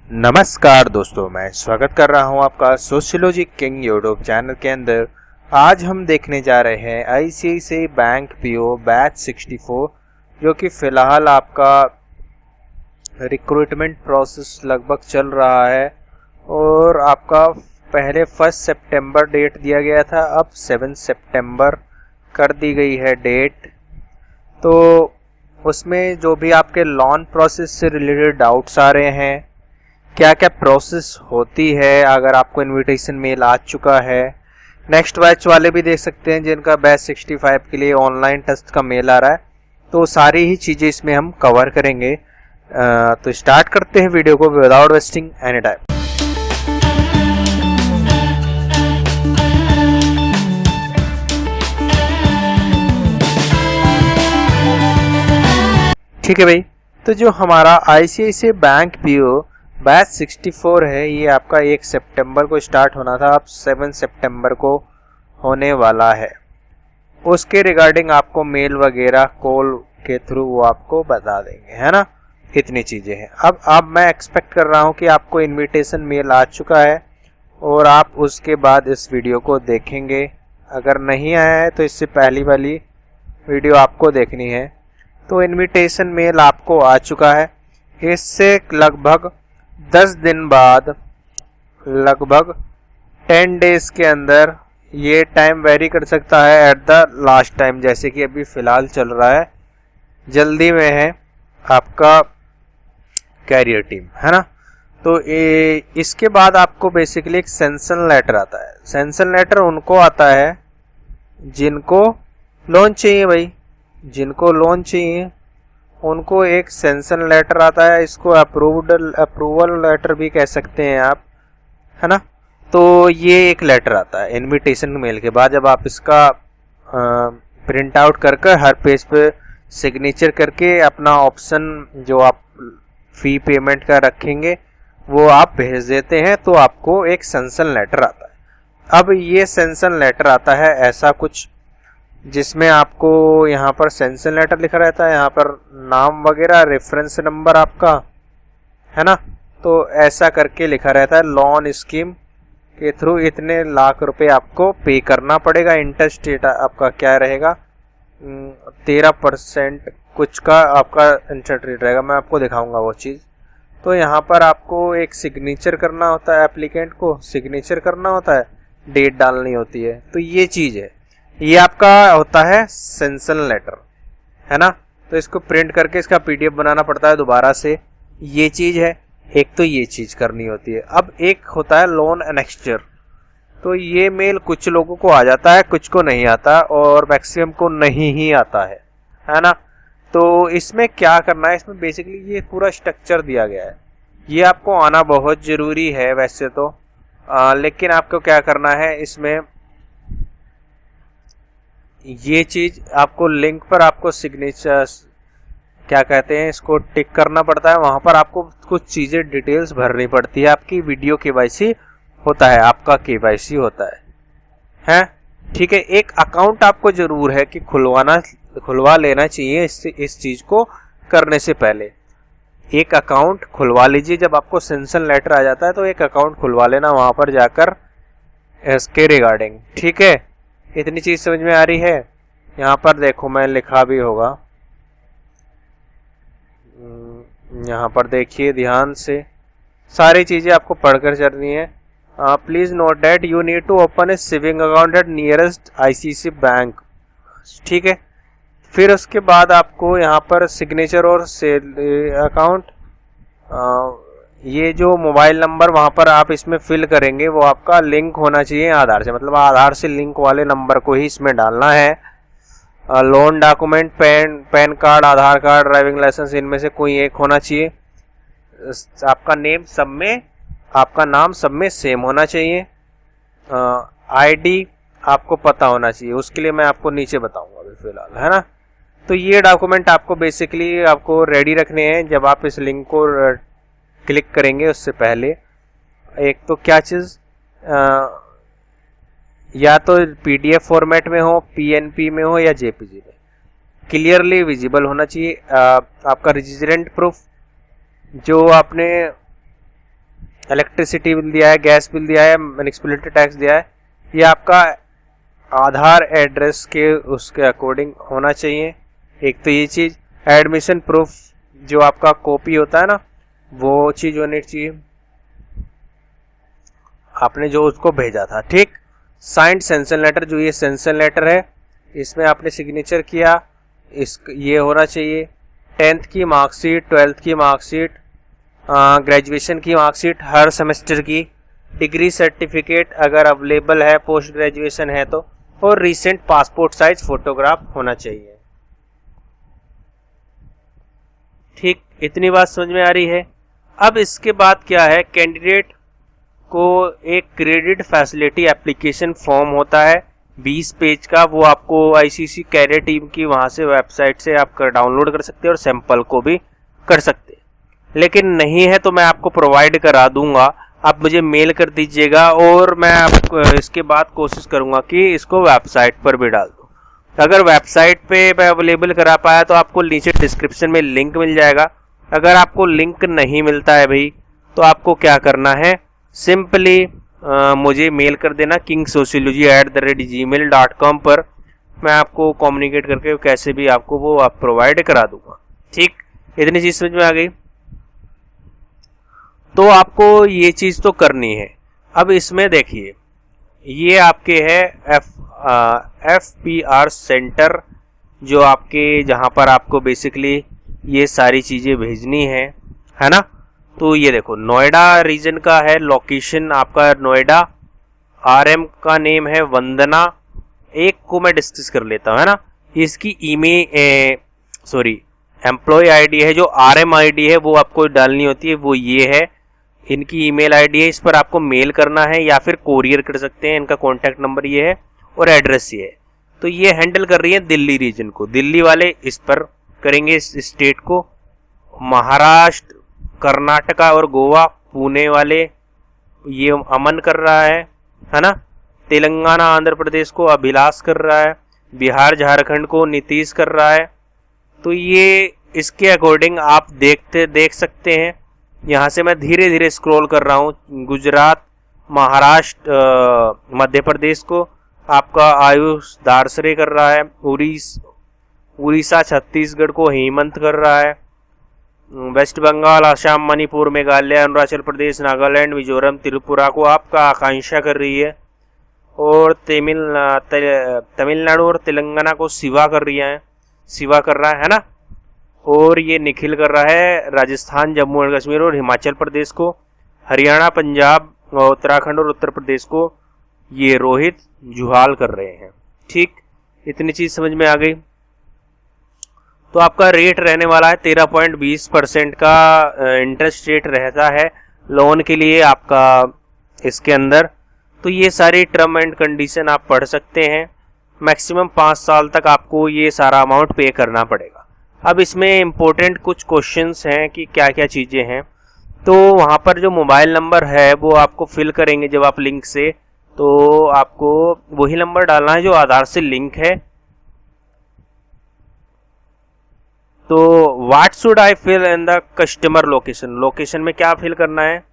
नमस्कार दोस्तों, मैं स्वागत कर रहा हूं आपका सोशियोलॉजी किंग यूट्यूब चैनल के अंदर। आज हम देखने जा रहे हैं आईसीआईसीआई बैंक पीओ बैच 64, जो कि फ़िलहाल आपका रिक्रूटमेंट प्रोसेस लगभग चल रहा है और आपका पहले 1 सितंबर डेट दिया गया था, अब 7 सितंबर कर दी गई है डेट। तो उसमें जो भी आपके लोन प्रोसेस से रिलेटेड डाउट्स आ रहे हैं, क्या क्या प्रोसेस होती है, अगर आपको इनविटेशन मेल आ चुका है, नेक्स्ट बैच वाले भी देख सकते हैं जिनका बैच 65 के लिए ऑनलाइन टेस्ट का मेल आ रहा है, तो सारी ही चीज़ें इसमें हम कवर करेंगे। तो स्टार्ट करते हैं वीडियो को विदाउट वेस्टिंग एनी टाइम। ठीक है भाई, तो जो हमारा आईसीआईसीआई बैंक पीओ बैच 64 है, ये आपका 1 सितंबर को स्टार्ट होना था, अब 7 सितंबर को होने वाला है। उसके रिगार्डिंग आपको मेल वगैरह कॉल के थ्रू वो आपको बता देंगे, है ना। इतनी चीज़ें हैं। अब मैं एक्सपेक्ट कर रहा हूँ कि आपको इनविटेशन मेल आ चुका है और आप उसके बाद इस वीडियो को देखेंगे। अगर नहीं आया है तो इससे पहली वाली वीडियो आपको देखनी है। तो इनविटेशन मेल आपको आ चुका है। इससे लगभग 10 दिन बाद, लगभग 10 डेज के अंदर, ये टाइम वेरी कर सकता है एट द लास्ट टाइम, जैसे कि अभी फ़िलहाल चल रहा है, जल्दी में है आपका कैरियर टीम, है ना। तो इसके बाद आपको बेसिकली एक सेंशन लेटर आता है। सेंशन लेटर उनको आता है जिनको लोन चाहिए भाई, जिनको लोन चाहिए उनको एक सेंशन लेटर आता है। इसको अप्रूवल लेटर भी कह सकते हैं आप, है ना। तो ये एक लेटर आता है इनविटेशन मेल के बाद। जब आप इसका प्रिंट आउट करके हर पेज पे सिग्नेचर करके अपना ऑप्शन जो आप फी पेमेंट का रखेंगे वो आप भेज देते हैं, तो आपको एक सेंशन लेटर आता है। अब ये सेंशन लेटर आता है ऐसा कुछ जिसमें आपको यहाँ पर सेंशन लेटर लिखा रहता है, यहाँ पर नाम वगैरह, रेफरेंस नंबर आपका, है ना। तो ऐसा करके लिखा रहता है, लोन स्कीम के थ्रू इतने लाख रुपए आपको पे करना पड़ेगा। इंटरेस्ट रेट आपका क्या रहेगा, 13% कुछ का आपका इंटरेस्ट रेट रहेगा। मैं आपको दिखाऊंगा वो चीज़। तो यहाँ पर आपको एक सिग्नेचर करना होता है, एप्लीकेंट को सिग्नेचर करना होता है, डेट डालनी होती है। तो ये चीज़ है, ये आपका होता है सेंशन लेटर, है ना। तो इसको प्रिंट करके इसका पीडीएफ बनाना पड़ता है दोबारा से। ये चीज़ है, एक तो ये चीज़ करनी होती है। अब एक होता है लोन एनेक्स्चर। तो ये मेल कुछ लोगों को आ जाता है, कुछ को नहीं आता, और मैक्सिमम को नहीं ही आता है ना। तो इसमें क्या करना है, इसमें बेसिकली ये पूरा स्ट्रक्चर दिया गया है। ये आपको आना बहुत ज़रूरी है वैसे तो, लेकिन आपको क्या करना है, इसमें ये चीज़ आपको लिंक पर आपको सिग्नेचर क्या कहते हैं इसको टिक करना पड़ता है। वहाँ पर आपको कुछ चीज़ें डिटेल्स भरनी पड़ती है। आपकी वीडियो केवाईसी होता है, आपका केवाईसी होता है, ठीक है। एक अकाउंट आपको ज़रूर है कि खुलवा लेना चाहिए इस चीज़ को करने से पहले। एक अकाउंट खुलवा लीजिए। जब आपको सेंशन लेटर आ जाता है तो एक अकाउंट खुलवा लेना वहाँ पर जाकर इसके रिगार्डिंग, ठीक है। इतनी चीज़ समझ में आ रही है। यहाँ पर देखो, मैं लिखा भी होगा, यहाँ पर देखिए ध्यान से, सारी चीज़ें आपको पढ़कर चलनी है। Please note that you need to open a saving account at nearest ICICI bank, ठीक है। फिर उसके बाद आपको यहाँ पर सिग्नेचर और अकाउंट, ये जो मोबाइल नंबर वहाँ पर आप इसमें फिल करेंगे वो आपका लिंक होना चाहिए आधार से, मतलब आधार से लिंक वाले नंबर को ही इसमें डालना है। लोन डॉक्यूमेंट, पैन कार्ड, आधार कार्ड, ड्राइविंग लाइसेंस, इनमें से कोई एक होना चाहिए। आपका नाम सब में सेम होना चाहिए। आईडी आपको पता होना चाहिए, उसके लिए मैं आपको नीचे बताऊंगा अभी फिलहाल, है ना। तो ये डॉक्यूमेंट आपको बेसिकली आपको रेडी रखने हैं जब आप इस लिंक को क्लिक करेंगे। उससे पहले एक तो क्या चीज़, या तो पीडीएफ फॉर्मेट में हो, पीएनपी में हो या जेपीजी में, क्लियरली विजिबल होना चाहिए। आपका रेजिडेंट प्रूफ जो आपने इलेक्ट्रिसिटी बिल दिया है, गैस बिल दिया है, म्युनिसिपैलिटी टैक्स दिया है, ये आपका आधार एड्रेस के उसके अकॉर्डिंग होना चाहिए। एक तो ये चीज़, एडमिशन प्रूफ जो आपका कॉपी होता है ना, वो चीज़ होनी चाहिए, आपने जो उसको भेजा था। ठीक, साइंड सेंशन लेटर, जो ये सेंशन लेटर है इसमें आपने सिग्नेचर किया, इस ये होना चाहिए। 10th की मार्कशीट, 12th की मार्कशीट, ग्रेजुएशन की मार्कशीट हर सेमेस्टर की, डिग्री सर्टिफिकेट अगर अवेलेबल है, पोस्ट ग्रेजुएशन है तो, और रिसेंट पासपोर्ट साइज फोटोग्राफ होना चाहिए। ठीक, इतनी बात समझ में आ रही है। अब इसके बाद क्या है, कैंडिडेट को एक क्रेडिट फैसिलिटी एप्लीकेशन फॉर्म होता है 20 पेज का, वो आपको आईसीसी कैरियर टीम की वहाँ से वेबसाइट से आप डाउनलोड कर सकते हैं और सैंपल को भी कर सकते हैं। लेकिन नहीं है तो मैं आपको प्रोवाइड करा दूंगा, आप मुझे मेल कर दीजिएगा और मैं आपको इसके बाद कोशिश करूंगा कि इसको वेबसाइट पर भी डाल दूं। अगर वेबसाइट पे मैं अवेलेबल करा पाया तो आपको नीचे डिस्क्रिप्शन में लिंक मिल जाएगा। अगर आपको लिंक नहीं मिलता है भाई, तो आपको क्या करना है, सिंपली मुझे मेल कर देना kingsociology@gmail.com पर, मैं आपको कम्युनिकेट करके कैसे भी आपको वो आप प्रोवाइड करा दूंगा। ठीक, इतनी चीज समझ में आ गई। तो आपको ये चीज तो करनी है। अब इसमें देखिए, ये आपके है FPR सेंटर, जो आपके जहां पर आपको बेसिकली ये सारी चीजें भेजनी है ना। तो ये देखो, नोएडा रीजन का है लोकेशन आपका नोएडा, RM का नेम है वंदना। एक को मैं डिस्कस कर लेता हूँ, है ना। इसकी एम्प्लॉय आईडी है, जो RM आईडी है वो आपको डालनी होती है, वो ये है। इनकी ईमेल आईडी है, इस पर आपको मेल करना है या फिर कोरियर कर सकते हैं। इनका कॉन्टैक्ट नंबर ये है और एड्रेस ये है। तो ये हैंडल कर रही है दिल्ली रीजन को, दिल्ली वाले इस पर करेंगे इस स्टेट को। महाराष्ट्र, कर्नाटका और गोवा, पुणे वाले ये अमन कर रहा है ना। तेलंगाना, आंध्र प्रदेश को अभिलाष कर रहा है। बिहार, झारखंड को नीतीश कर रहा है। तो ये इसके अकॉर्डिंग आप देख सकते हैं। यहाँ से मैं धीरे धीरे स्क्रॉल कर रहा हूँ। गुजरात, महाराष्ट्र, मध्य प्रदेश को आपका आयुष दारसरे कर रहा है। उड़ीसा, छत्तीसगढ़ को हेमंत कर रहा है। वेस्ट बंगाल, असम, मणिपुर, मेघालय, अरुणाचल प्रदेश, नागालैंड, मिजोरम, त्रिपुरा को आपका आकांक्षा कर रही है। और तमिलनाडु और तेलंगाना को शिवा कर रहा है ना। और ये निखिल कर रहा है राजस्थान, जम्मू एंड कश्मीर और हिमाचल प्रदेश को। हरियाणा, पंजाब, उत्तराखंड और उत्तर प्रदेश को ये रोहित जुहाल कर रहे हैं। ठीक, इतनी चीज समझ में आ गई। तो आपका रेट रहने वाला है 13.20% का इंटरेस्ट रेट रहता है लोन के लिए आपका इसके अंदर। तो ये सारी टर्म एंड कंडीशन आप पढ़ सकते हैं। मैक्सिमम 5 साल तक आपको ये सारा अमाउंट पे करना पड़ेगा। अब इसमें इम्पोर्टेंट कुछ क्वेश्चंस हैं कि क्या क्या चीज़ें हैं। तो वहाँ पर जो मोबाइल नंबर है वो आपको फिल करेंगे जब आप लिंक से, तो आपको वही नंबर डालना है जो आधार से लिंक है। तो what should I fill in the customer location, location में क्या फिल करना है,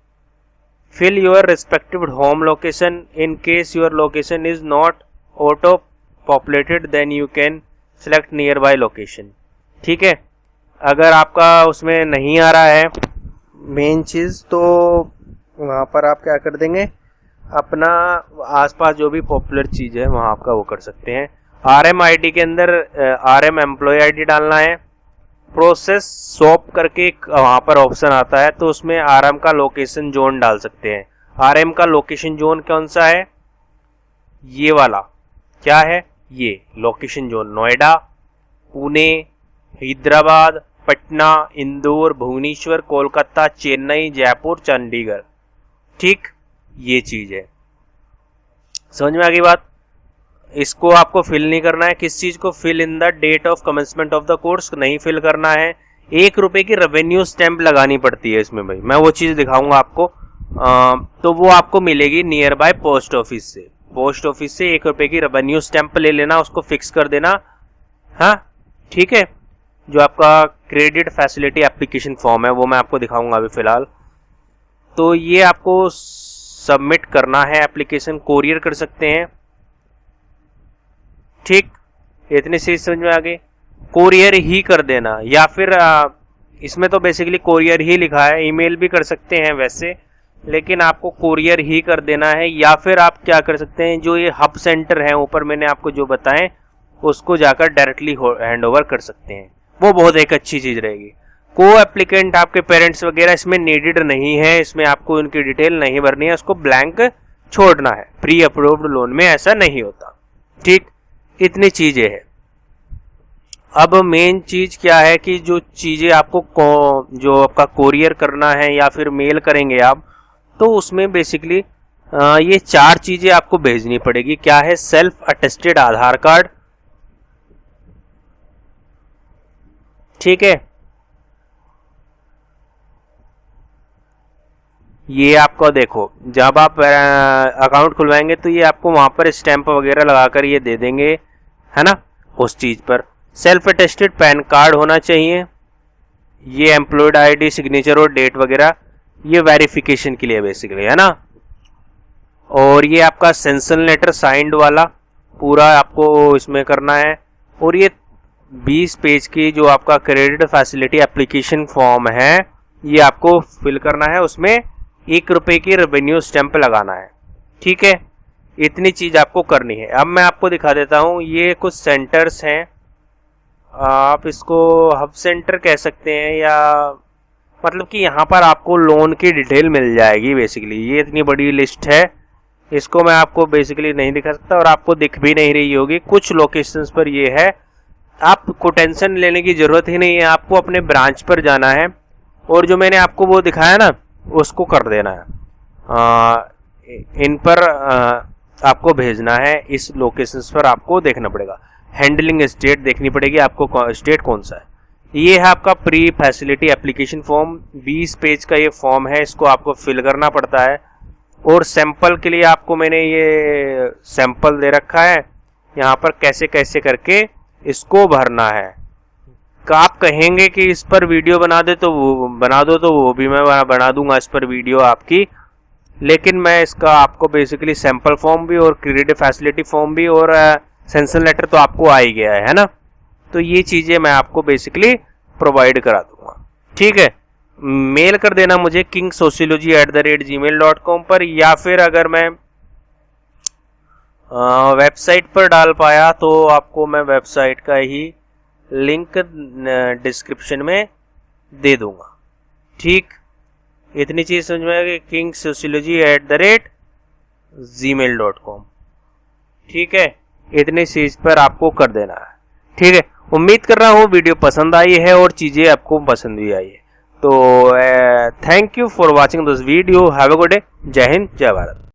fill your respective home location. In case your location is not auto populated then you can select nearby location. ठीक है, अगर आपका उसमें नहीं आ रहा है मेन चीज़, तो वहाँ पर आप क्या कर देंगे, अपना आसपास जो भी पॉपुलर चीज़ है वहाँ आपका वो कर सकते हैं। RM आईडी के अंदर RM एम्प्लॉय आईडी डालना है। प्रोसेस शॉप करके वहाँ पर ऑप्शन आता है, तो उसमें RM का लोकेशन जोन डाल सकते हैं। RM का लोकेशन जोन कौन सा है, ये वाला क्या है, ये लोकेशन जोन नोएडा, पुणे, हैदराबाद, पटना, इंदौर, भुवनेश्वर, कोलकाता, चेन्नई, जयपुर, चंडीगढ़। ठीक, ये चीज है। समझ में आ गई बात। इसको आपको फिल नहीं करना है। किस चीज को, fill in the date of commencement of the course नहीं फिल करना है। 1 रुपए की रेवेन्यू स्टैंप लगानी पड़ती है इसमें भाई, मैं वो चीज दिखाऊंगा आपको। तो वो आपको मिलेगी नियर बाय पोस्ट ऑफिस से। पोस्ट ऑफिस से 1 रुपए की रेवेन्यू स्टैंप ले लेना, उसको फिक्स कर देना। हाँ ठीक है, जो आपका क्रेडिट फैसिलिटी एप्लीकेशन फॉर्म है वो मैं आपको दिखाऊंगा अभी फिलहाल। तो ये आपको सबमिट करना है, एप्लीकेशन कोरियर कर सकते हैं। ठीक, इतनी चीज समझ में आ गई। कोरियर ही कर देना, या फिर इसमें तो बेसिकली कोरियर ही लिखा है, ईमेल भी कर सकते हैं वैसे, लेकिन आपको कोरियर ही कर देना है। या फिर आप क्या कर सकते हैं, जो ये हब सेंटर है ऊपर मैंने आपको जो बताएं, उसको जाकर डायरेक्टली हैंड ओवर कर सकते हैं। वो बहुत एक अच्छी चीज रहेगी। को एप्लीकेंट आपके पेरेंट्स वगैरह इसमें नीडेड नहीं है, इसमें आपको उनकी डिटेल नहीं भरनी है, उसको ब्लैंक छोड़ना है। प्री अप्रूव्ड लोन में ऐसा नहीं होता। ठीक, इतनी चीजें हैं। अब मेन चीज क्या है कि जो चीजें आपको जो आपका कोरियर करना है या फिर मेल करेंगे आप, तो उसमें बेसिकली ये 4 चीजें आपको भेजनी पड़ेगी। क्या है? सेल्फ अटेस्टेड आधार कार्ड, ठीक है, ये आपको देखो जब आप अकाउंट खुलवाएंगे तो ये आपको वहां पर स्टैंप वगैरह लगाकर ये दे देंगे, है ना, उस चीज पर। सेल्फ अटेस्टेड पैन कार्ड होना चाहिए, ये एम्प्लॉयड आईडी, सिग्नेचर और डेट वगैरह, ये वेरिफिकेशन के लिए बेसिकली, है ना। और ये आपका सेंसन लेटर साइंड वाला पूरा आपको इसमें करना है। और ये 20 पेज की जो आपका क्रेडिट फैसिलिटी एप्लीकेशन फॉर्म है, ये आपको फिल करना है, उसमें ₹1 की रेवेन्यू स्टैंप लगाना है। ठीक है, इतनी चीज आपको करनी है। अब मैं आपको दिखा देता हूं, ये कुछ सेंटर्स हैं, आप इसको हब सेंटर कह सकते हैं, या मतलब कि यहाँ पर आपको लोन की डिटेल मिल जाएगी बेसिकली। ये इतनी बड़ी लिस्ट है, इसको मैं आपको बेसिकली नहीं दिखा सकता और आपको दिख भी नहीं रही होगी। कुछ लोकेशंस पर ये है, आपको टेंशन लेने की जरूरत ही नहीं है, आपको अपने ब्रांच पर जाना है और जो मैंने आपको वो दिखाया ना, उसको कर देना है। इन पर आपको भेजना है, इस लोकेशंस पर आपको देखना पड़ेगा। हैंडलिंग स्टेट देखनी पड़ेगी आपको, स्टेट कौन सा है। ये है आपका pre facility application form, 20 page का ये फॉर्म है, इसको आपको फिल करना पड़ता है। और सैंपल के लिए आपको मैंने ये सैंपल दे रखा है, यहाँ पर कैसे कैसे करके इसको भरना है। आप कहेंगे कि इस पर वीडियो बना दे तो वो बना दो, तो वो भी मैं बना दूंगा इस पर वीडियो आपकी, लेकिन मैं इसका आपको बेसिकली सैंपल फॉर्म भी और क्रेडिट फैसिलिटी फॉर्म भी और सेंसन लेटर तो आपको आ ही गया है ना, तो ये चीजें मैं आपको बेसिकली प्रोवाइड करा दूंगा। ठीक है, मेल कर देना मुझे kingsociology@gmail.com पर, या फिर अगर मैं वेबसाइट पर डाल पाया तो आपको मैं वेबसाइट का ही लिंक डिस्क्रिप्शन में दे दूंगा। ठीक, इतनी चीज समझ में आएगी, kingsociology@gmail.com। ठीक है, इतनी चीज पर आपको कर देना है। ठीक है, उम्मीद कर रहा हूँ वीडियो पसंद आई है और चीजें आपको पसंद भी आई है। तो thank you for watching this video, have a good day, जय हिंद, जय भारत।